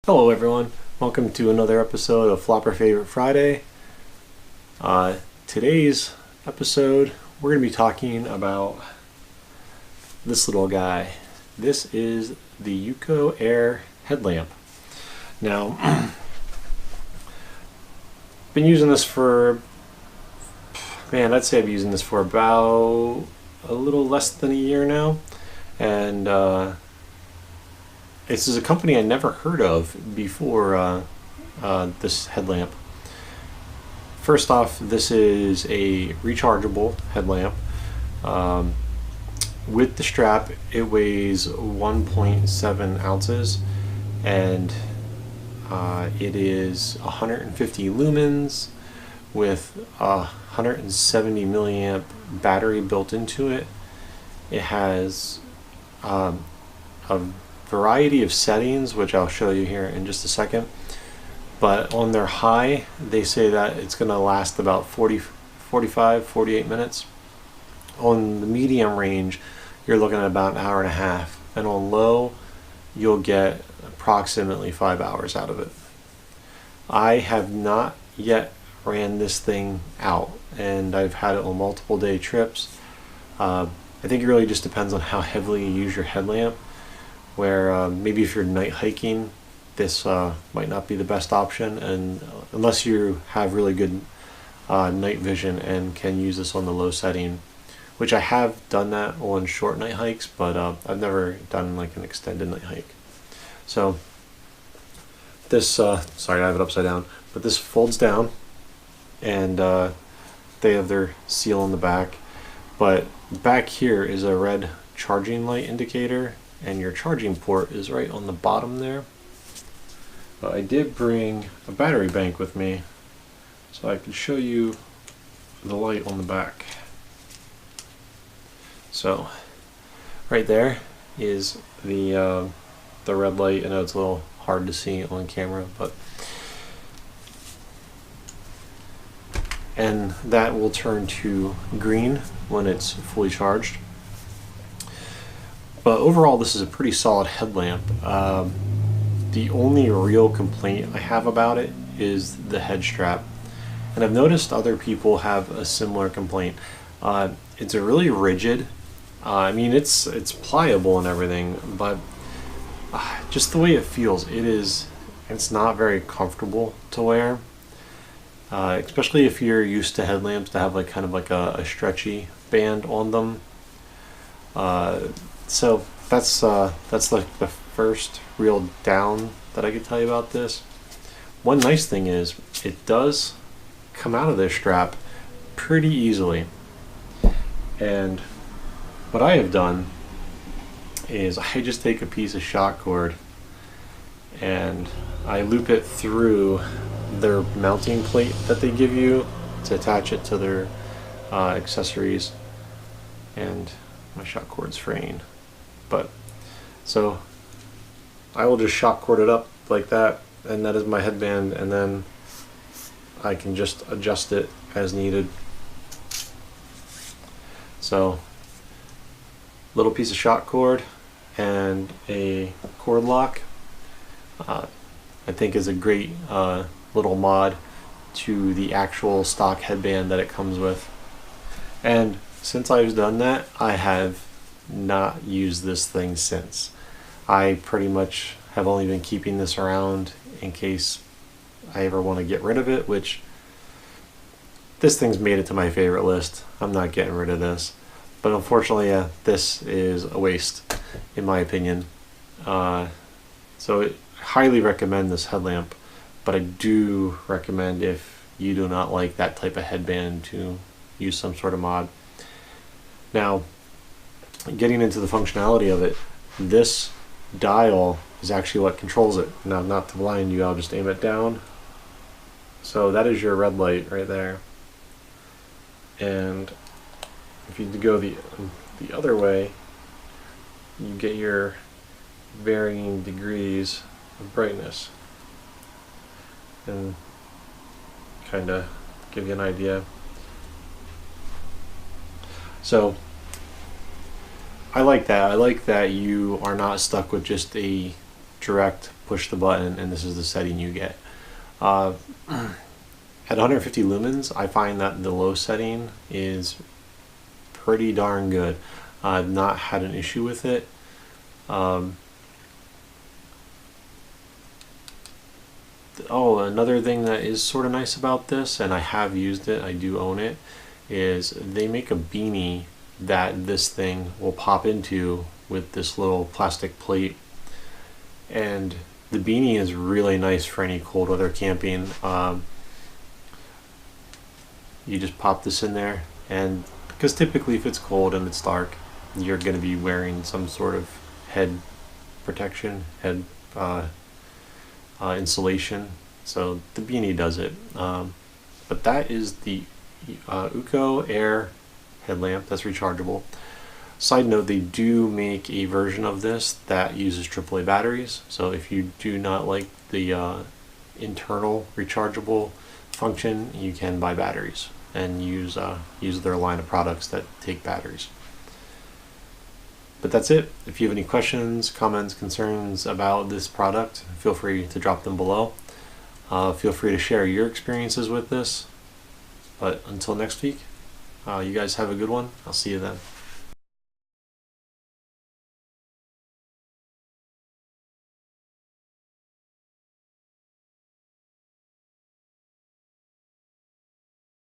Hello everyone, welcome to another episode of Flopper Favorite Friday. Today's episode we're going to be talking about this little guy. This is the UCO Air headlamp. Now, been using this for, I'd say I've been using this for about a little less than a year now, and this is a company I never heard of before this headlamp. First off, this is a rechargeable headlamp. With the strap, it weighs 1.7 ounces and it is 150 lumens with a 170 milliamp battery built into it. It has a variety of settings, which I'll show you here in just a second, but on their high they say that it's going to last about 48 minutes. On the medium range you're looking at about an hour and a half, and on low you'll get approximately 5 hours out of it. I have not yet ran this thing out, and I've had it on multiple day trips. I think it really just depends on how heavily you use your headlamp, where maybe if you're night hiking, this might not be the best option, and unless you have really good night vision and can use this on the low setting, which I have done that on short night hikes, but I've never done like an extended night hike. So this, sorry I have it upside down, but this folds down, and they have their seal on the back, but back here is a red charging light indicator, and your charging port is right on the bottom there. But I did bring a battery bank with me so I could show you the light on the back. So right there is the red light. I know it's a little hard to see on camera, but and that will turn to green when it's fully charged. But overall, this is a pretty solid headlamp. The only real complaint I have about it is the head strap, and I've noticed other people have a similar complaint. It's a really rigid. I mean, it's pliable and everything, but just the way it feels, it's not very comfortable to wear. Especially if you're used to headlamps that have like kind of like a stretchy band on them. So that's like the first real down that I could tell you about this. One nice thing is it does come out of this strap pretty easily, and what I have done is I just take a piece of shot cord and I loop it through their mounting plate that they give you to attach it to their accessories, and my shot cord's fraying. But so I will just shot cord it up like that, and that is my headband, and then I can just adjust it as needed. So little piece of shot cord and a cord lock, I think is a great little mod to the actual stock headband that it comes with. And since I've done that, I have not used this thing since. I pretty much have only been keeping this around in case I ever want to get rid of it, which this thing's made it to my favorite list. I'm not getting rid of this, but unfortunately this is a waste in my opinion. So I highly recommend this headlamp, but I do recommend, if you do not like that type of headband, to use some sort of mod. Now, getting into the functionality of it, this dial is actually what controls it. Now, not to blind you, I'll just aim it down. So that is your red light right there. And if you go the other way, you get your varying degrees of brightness, and kind of give you an idea. So I like that. I like that you are not stuck with just a direct, push the button, and this is the setting you get. At 150 lumens, I find that the low setting is pretty darn good. I've not had an issue with it. Oh, another thing that is sort of nice about this, and I have used it, I do own it, is they make a beanie that this thing will pop into with this little plastic plate. And the beanie is really nice for any cold weather camping. You just pop this in there, and because typically if it's cold and it's dark, you're going to be wearing some sort of head protection, head insulation, so the beanie does it. But that is the UCO Air headlamp that's rechargeable. Side note, they do make a version of this that uses AAA batteries, so if you do not like the internal rechargeable function, you can buy batteries and use their line of products that take batteries. But that's it. If you have any questions, comments, concerns about this product, feel free to drop them below. Feel free to share your experiences with this. But until next week, you guys have a good one. I'll see you then.